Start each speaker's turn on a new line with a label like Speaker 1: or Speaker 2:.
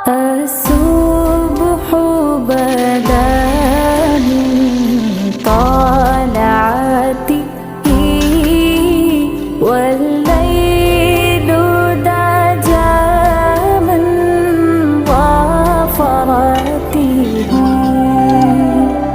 Speaker 1: الصبح بدا من طلعته والليل دجى من ظفرته